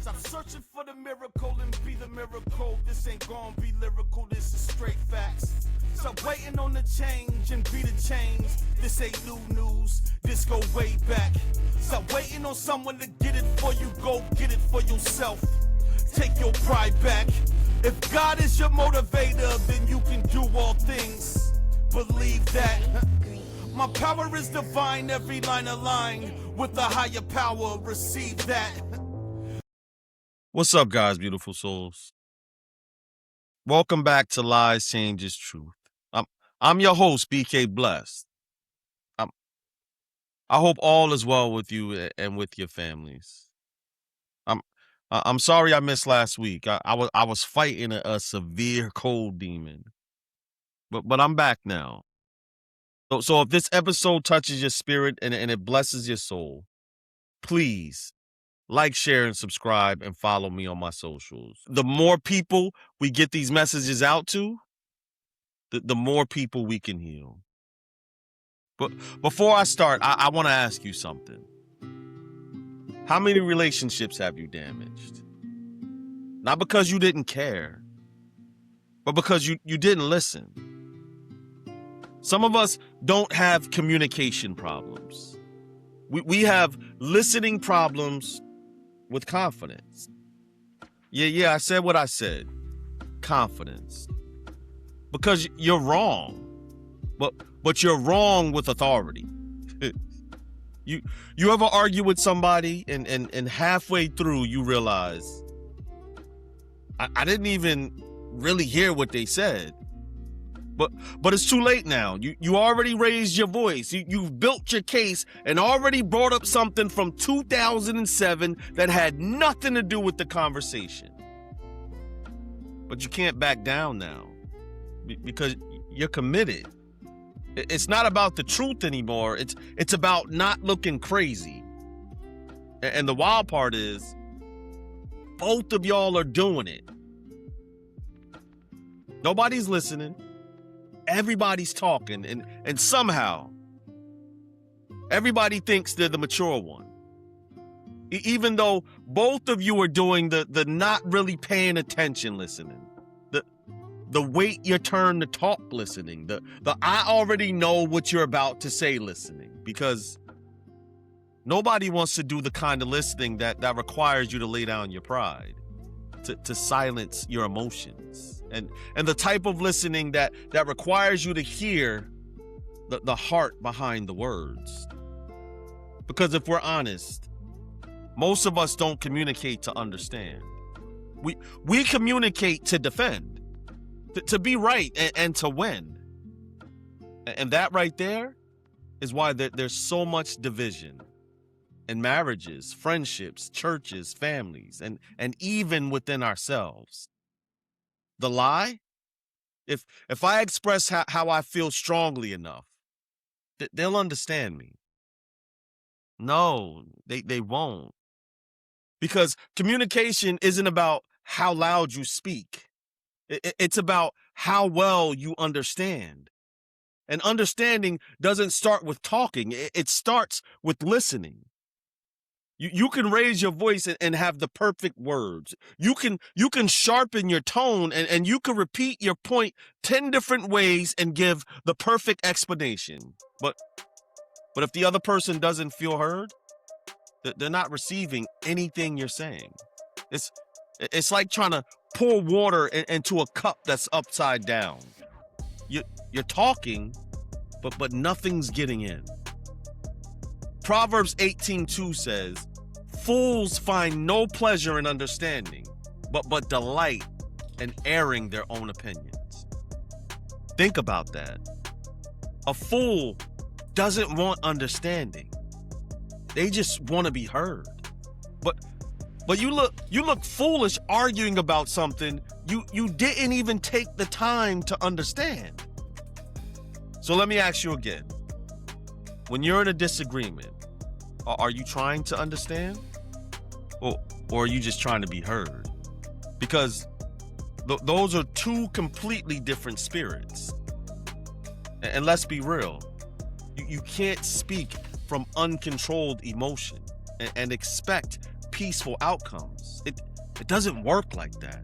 Stop searching for the miracle and be the miracle. This ain't gonna be lyrical, this is straight facts. Stop waiting on the change and be the change. This ain't new news, this go way back. Stop waiting on someone to get it for you, go get it for yourself. Take your pride back. If God is your motivator, then you can do all things. Believe that. My power is divine, every line aligned with a higher power, receive that. What's up, guys, beautiful souls? Welcome back to Lies Changes Truth. I'm your host, BK Blessed. I hope all is well with you and with your families. I'm sorry I missed last week. I was fighting a severe cold demon, but I'm back now. So if this episode touches your spirit and it blesses your soul, please like, share, and subscribe, and follow me on my socials. The more people we get these messages out to, the more people we can heal. But before I start, I want to ask you something. How many relationships have you damaged? Not because you didn't care, but because you didn't listen. Some of us don't have communication problems. We have listening problems with confidence. Yeah, I said what I said. Confidence. Because you're wrong. But you're wrong with authority. You ever argue with somebody and halfway through you realize I didn't even really hear what they said. But it's too late now. You already raised your voice. You've built your case and already brought up something from 2007 that had nothing to do with the conversation. But you can't back down now because you're committed. It's not about the truth anymore. It's about not looking crazy. And the wild part is both of y'all are doing it. Nobody's listening. Everybody's talking, and somehow everybody thinks they're the mature one. Even though both of you are doing the not really paying attention listening, the wait your turn to talk listening, the I already know what you're about to say listening, because nobody wants to do the kind of listening that requires you to lay down your pride, to silence your emotions. And the type of listening that requires you to hear the heart behind the words. Because if we're honest, most of us don't communicate to understand. We communicate to defend, to be right and to win. And that right there is why there's so much division in marriages, friendships, churches, families, and even within ourselves. The lie? If I express how I feel strongly enough, they'll understand me. No, they won't. Because communication isn't about how loud you speak. It's about how well you understand. And understanding doesn't start with talking. It starts with listening. You can raise your voice and have the perfect words. You can sharpen your tone and you can repeat your point 10 different ways and give the perfect explanation. But if the other person doesn't feel heard, they're not receiving anything you're saying. It's like trying to pour water into a cup that's upside down. You're talking, but nothing's getting in. Proverbs 18:2 says, "Fools find no pleasure in understanding, but delight in airing their own opinions." Think about that. A fool doesn't want understanding. They just want to be heard. But you look foolish arguing about something you didn't even take the time to understand. So let me ask you again. When you're in a disagreement, are you trying to understand? Or are you just trying to be heard? Because those are two completely different spirits. And let's be real. You can't speak from uncontrolled emotion and expect peaceful outcomes. It doesn't work like that.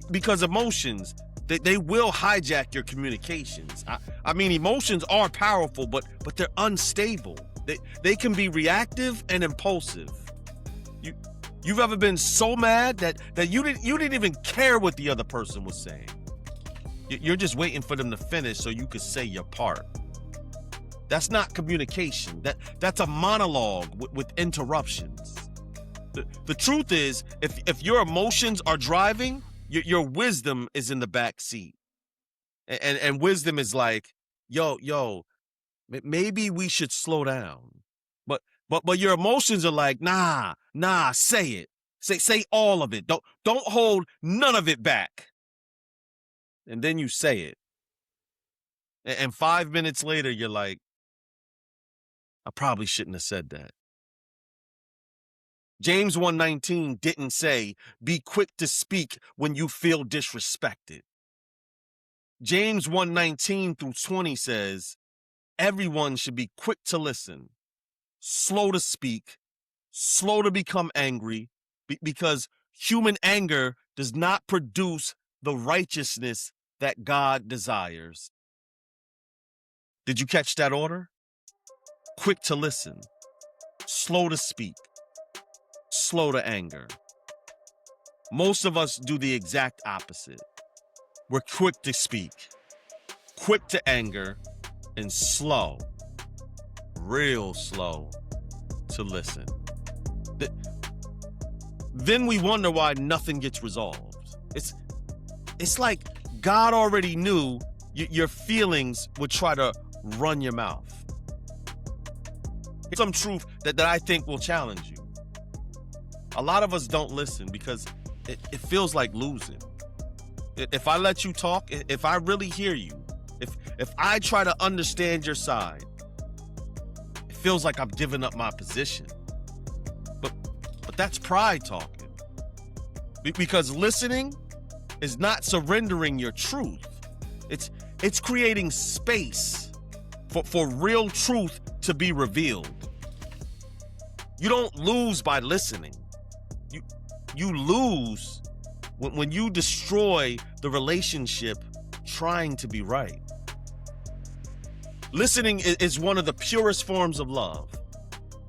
Because emotions, they will hijack your communications. I mean, emotions are powerful, but they're unstable. They can be reactive and impulsive. You've ever been so mad that you didn't even care what the other person was saying. You're just waiting for them to finish so you could say your part. That's not communication. That's a monologue with interruptions. The truth is, if your emotions are driving, your wisdom is in the back seat. And wisdom is like, yo, maybe we should slow down. But your emotions are like, nah, say it. Say all of it. Don't hold none of it back. And then you say it. And 5 minutes later, you're like, I probably shouldn't have said that. James 1:19 didn't say, be quick to speak when you feel disrespected. James 1:19 through 20 says, everyone should be quick to listen, slow to speak, slow to become angry, because human anger does not produce the righteousness that God desires. Did you catch that order? Quick to listen, slow to speak, slow to anger. Most of us do the exact opposite. We're quick to speak, quick to anger, and slow, real slow to listen. Then we wonder why nothing gets resolved. It's like God already knew your feelings would try to run your mouth. Here's some truth that I think will challenge you. A lot of us don't listen because it feels like losing. If I let you talk, if I really hear you, if I try to understand your side, it feels like I'm giving up my position. But that's pride talking. Because listening is not surrendering your truth. It's creating space for real truth to be revealed. You don't lose by listening. You lose when you destroy the relationship trying to be right. Listening is one of the purest forms of love,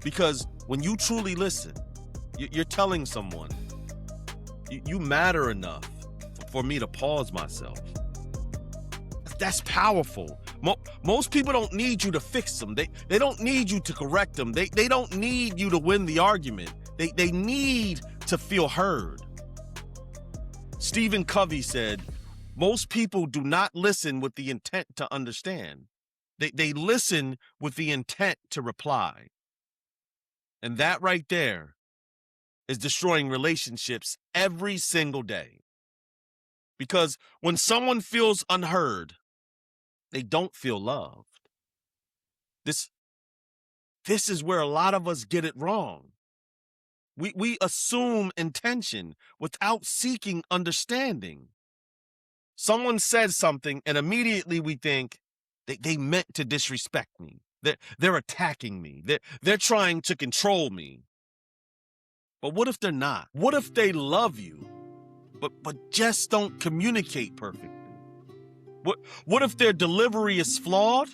because when you truly listen, you're telling someone, you matter enough for me to pause myself. That's powerful. Most people don't need you to fix them. They don't need you to correct them. They don't need you to win the argument. They need to feel heard. Stephen Covey said, most people do not listen with the intent to understand. They listen with the intent to reply. And that right there is destroying relationships every single day. Because when someone feels unheard, they don't feel loved. This is where a lot of us get it wrong. We assume intention without seeking understanding. Someone says something and immediately we think they meant to disrespect me. They're attacking me. They're trying to control me. But what if they're not? What if they love you, but just don't communicate perfectly? What if their delivery is flawed,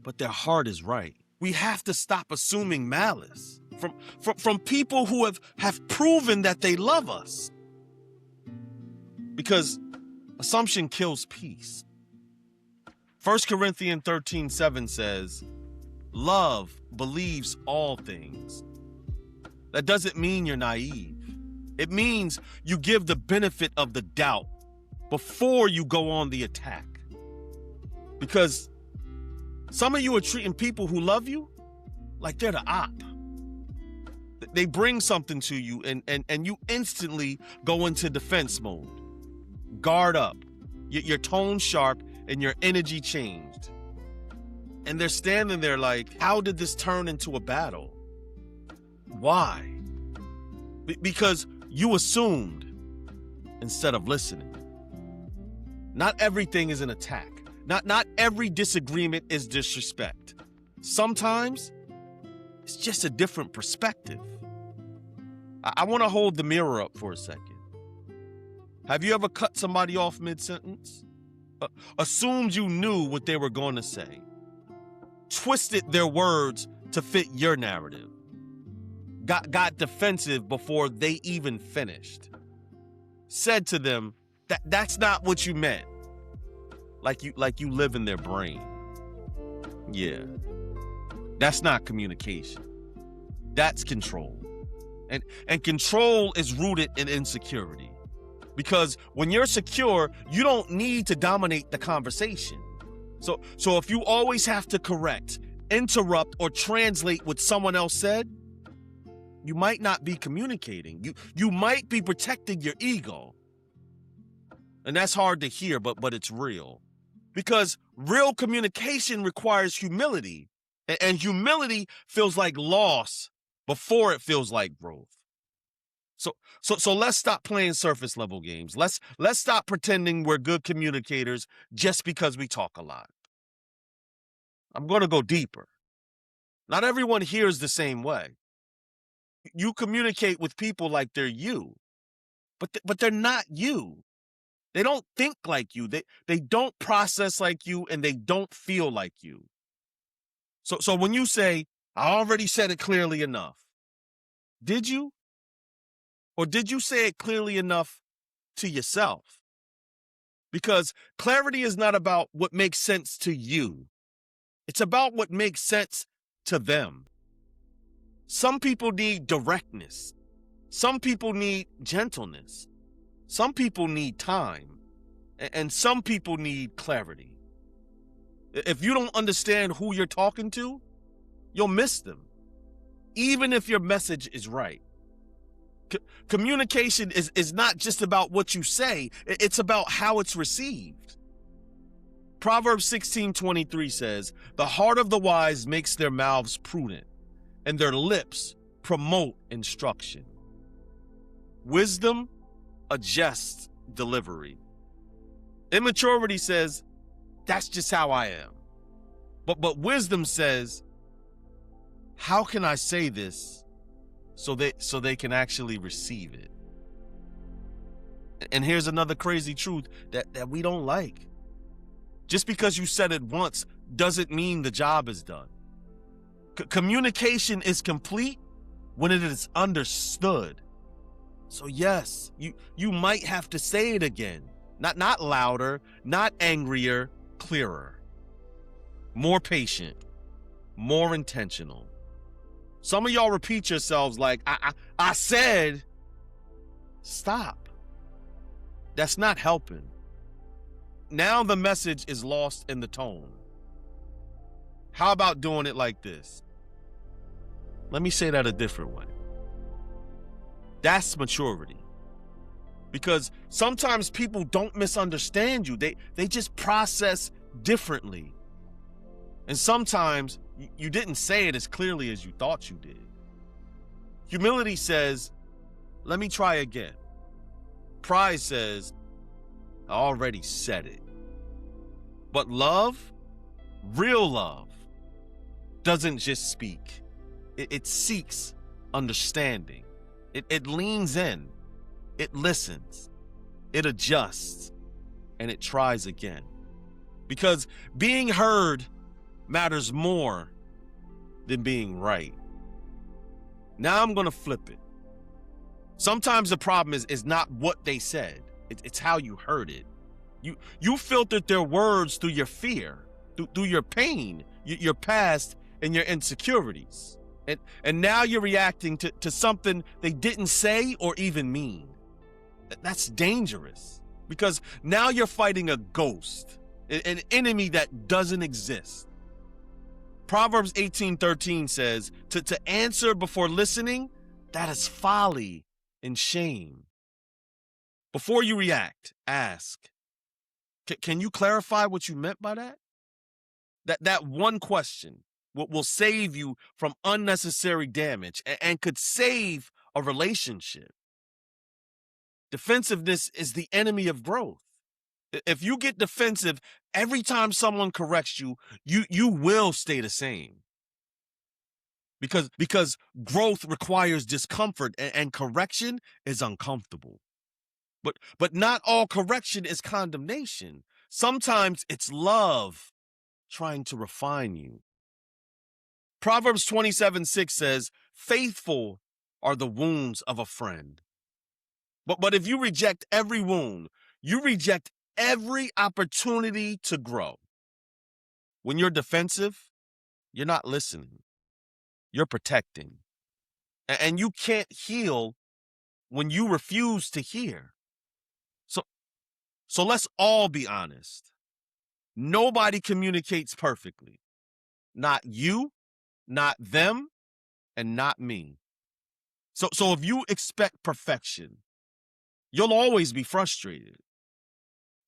but their heart is right? We have to stop assuming malice from people who have proven that they love us. Because assumption kills peace. 1 Corinthians 13:7 says, love believes all things. That doesn't mean you're naive. It means you give the benefit of the doubt before you go on the attack. Because some of you are treating people who love you like they're the op. They bring something to you and you instantly go into defense mode. Guard up. Your tone sharp and your energy changed. And they're standing there like, how did this turn into a battle? Why? Because you assumed instead of listening. Not everything is an attack. Not every disagreement is disrespect. Sometimes it's just a different perspective. I want to hold the mirror up for a second. Have you ever cut somebody off mid-sentence? Assumed you knew what they were going to say, twisted their words to fit your narrative, got defensive before they even finished, said to them that's not what you meant, like you live in their brain. Yeah, that's not communication. That's control. And control is rooted in insecurity. Because when you're secure, you don't need to dominate the conversation. So if you always have to correct, interrupt, or translate what someone else said, you might not be communicating. You might be protecting your ego. And that's hard to hear, but it's real. Because real communication requires humility. And humility feels like loss before it feels like growth. So let's stop playing surface level games. Let's stop pretending we're good communicators just because we talk a lot. I'm going to go deeper. Not everyone hears the same way. You communicate with people like they're you, but they're not you. They don't think like you. They don't process like you, and they don't feel like you. So when you say, I already said it clearly enough, did you? Or did you say it clearly enough to yourself? Because clarity is not about what makes sense to you. It's about what makes sense to them. Some people need directness. Some people need gentleness. Some people need time. And some people need clarity. If you don't understand who you're talking to, you'll miss them, even if your message is right. Communication is not just about what you say, it's about how it's received. Proverbs 16:23 says, the heart of the wise makes their mouths prudent, and their lips promote instruction. Wisdom adjusts delivery. Immaturity says, that's just how I am. But wisdom says, how can I say this so they can actually receive it? And here's another crazy truth that we don't like. Just because you said it once doesn't mean the job is done. Communication is complete when it is understood. So yes, you might have to say it again. Not louder, not angrier, clearer. More patient, more intentional. Some of y'all repeat yourselves like, I said, stop. That's not helping. Now the message is lost in the tone. How about doing it like this? Let me say that a different way. That's maturity. Because sometimes people don't misunderstand you. They just process differently. And sometimes you didn't say it as clearly as you thought you did. Humility says, let me try again. Pride says, I already said it. But love, real love, doesn't just speak. It seeks understanding. It leans in. It listens. It adjusts. And it tries again. Because being heard matters more than being right. Now I'm going to flip it. Sometimes the problem is not what they said. It's how you heard it. You filtered their words through your fear, through your pain, your past, and your insecurities. And now you're reacting to something they didn't say or even mean. That's dangerous, because now you're fighting a ghost, an enemy that doesn't exist. Proverbs 18:13 says, to answer before listening, that is folly and shame. Before you react, ask, can you clarify what you meant by that? That one question will save you from unnecessary damage and could save a relationship. Defensiveness is the enemy of growth. If you get defensive every time someone corrects you, you will stay the same. Because growth requires discomfort and correction is uncomfortable. But not all correction is condemnation. Sometimes it's love trying to refine you. Proverbs 27:6 says, faithful are the wounds of a friend. But if you reject every wound, you reject every opportunity to grow. When you're defensive, you're not listening. You're protecting. And you can't heal when you refuse to hear. So let's all be honest. Nobody communicates perfectly. Not you, not them, and not me. So if you expect perfection, you'll always be frustrated.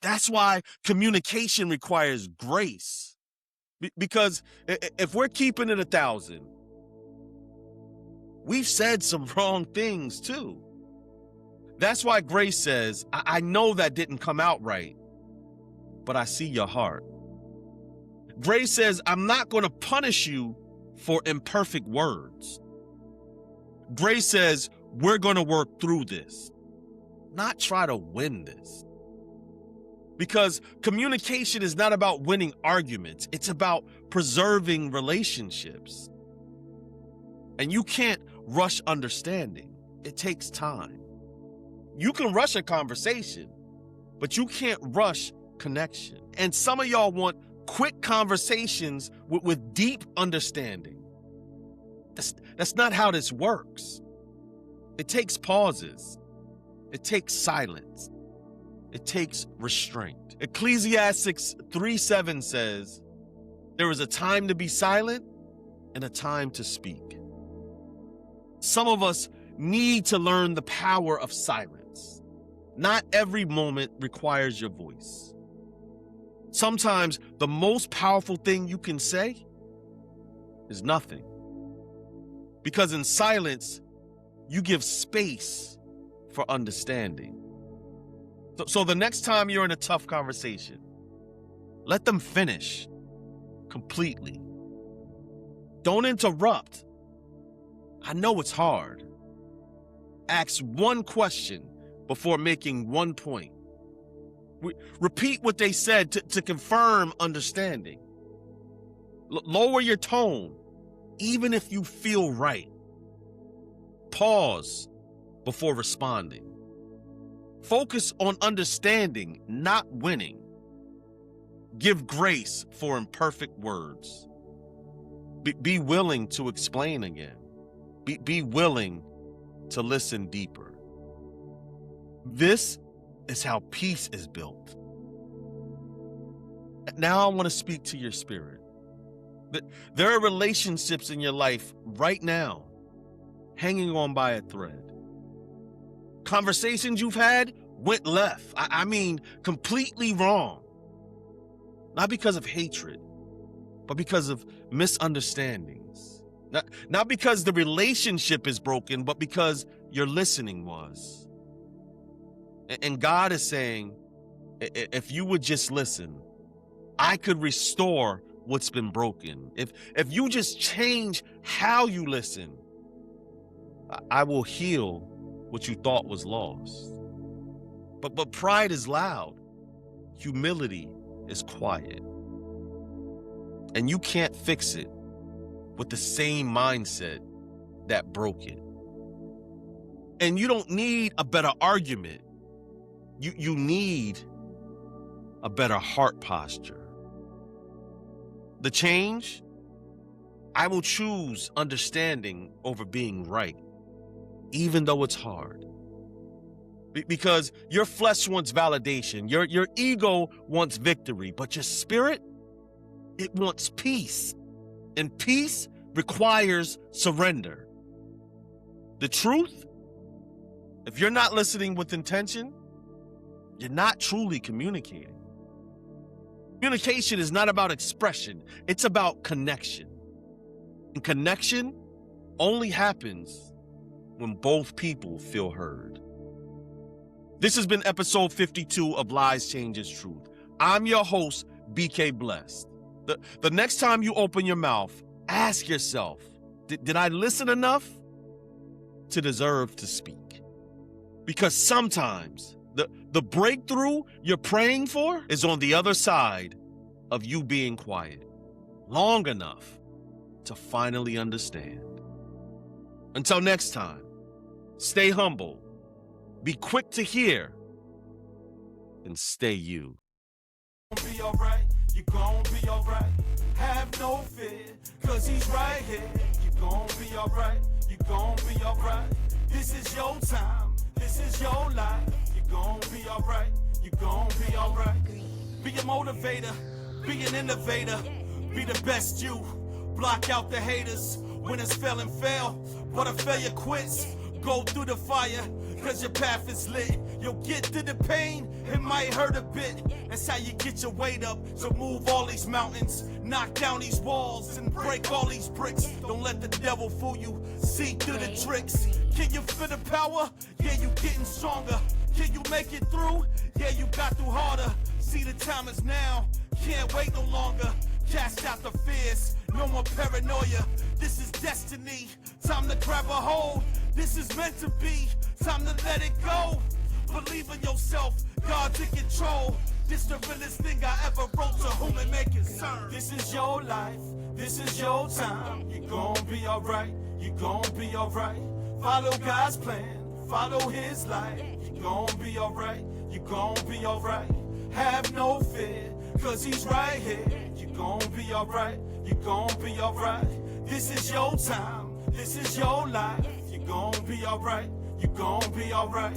That's why communication requires grace. Because if we're keeping it 1,000, we've said some wrong things too. That's why grace says, I know that didn't come out right, but I see your heart. Grace says, I'm not going to punish you for imperfect words. Grace says, we're going to work through this, not try to win this. Because communication is not about winning arguments. It's about preserving relationships. And you can't rush understanding. It takes time. You can rush a conversation, but you can't rush connection. And some of y'all want quick conversations with deep understanding. That's not how this works. It takes pauses. It takes silence. It takes restraint. Ecclesiastes 3:7 says, there is a time to be silent and a time to speak. Some of us need to learn the power of silence. Not every moment requires your voice. Sometimes the most powerful thing you can say is nothing. Because in silence, you give space for understanding. So the next time you're in a tough conversation, let them finish completely. Don't interrupt. I know it's hard. Ask one question before making one point. Repeat what they said to confirm understanding. Lower your tone, even if you feel right. Pause before responding. Focus on understanding, not winning. Give grace for imperfect words. Be willing to explain again. Be willing to listen deeper. This is how peace is built. Now I want to speak to your spirit. There are relationships in your life right now hanging on by a thread. Conversations you've had went left. I mean, completely wrong. Not because of hatred, but because of misunderstandings. Not because the relationship is broken, but because your listening was. And God is saying, if you would just listen, I could restore what's been broken. If you just change how you listen, I will heal what you thought was lost. But pride is loud. Humility is quiet. And you can't fix it with the same mindset that broke it. And you don't need a better argument. You need a better heart posture. The change, I will choose understanding over being right, even though it's hard. Because your flesh wants validation, your ego wants victory, but your spirit, it wants peace. And peace requires surrender. The truth, if you're not listening with intention, you're not truly communicating. Communication is not about expression, it's about connection. And connection only happens when both people feel heard. This has been episode 52 of Lies Changes Truth. I'm your host, BK Blessed. The next time you open your mouth, ask yourself, Did I listen enough to deserve to speak? Because sometimes the breakthrough you're praying for is on the other side of you being quiet long enough to finally understand. Until next time, stay humble, be quick to hear, and stay you. Be alright, you gon' be alright. Have no fear, cause he's right here. You gon' be alright, you gon' be alright. This is your time, this is your life. You gon' be alright, you gon' be alright. Be a motivator, be an innovator, be the best you. Block out the haters when it's fail and fail, but a failure quits. Go through the fire, cause your path is lit. You'll get through the pain, it might hurt a bit. That's how you get your weight up. So move all these mountains, knock down these walls, and break all these bricks. Don't let the devil fool you, see through the tricks. Can you feel the power? Yeah, you getting stronger. Can you make it through? Yeah, you got through harder. See, the time is now, can't wait no longer. Cast out the fears, no more paranoia. This is destiny, time to grab a hold. This is meant to be, time to let it go. Believe in yourself, God's in control. This the realest thing I ever wrote, to whom it may concern. This is your life, this is your time. You gon' be alright, you gon' be alright. Follow God's plan, follow his light. You gon' be alright, you gon' be alright. Have no fear, cause he's right here. You gon' be alright, you gon' be alright. This is your time, this is your life. You gon' be alright, you gon' be alright.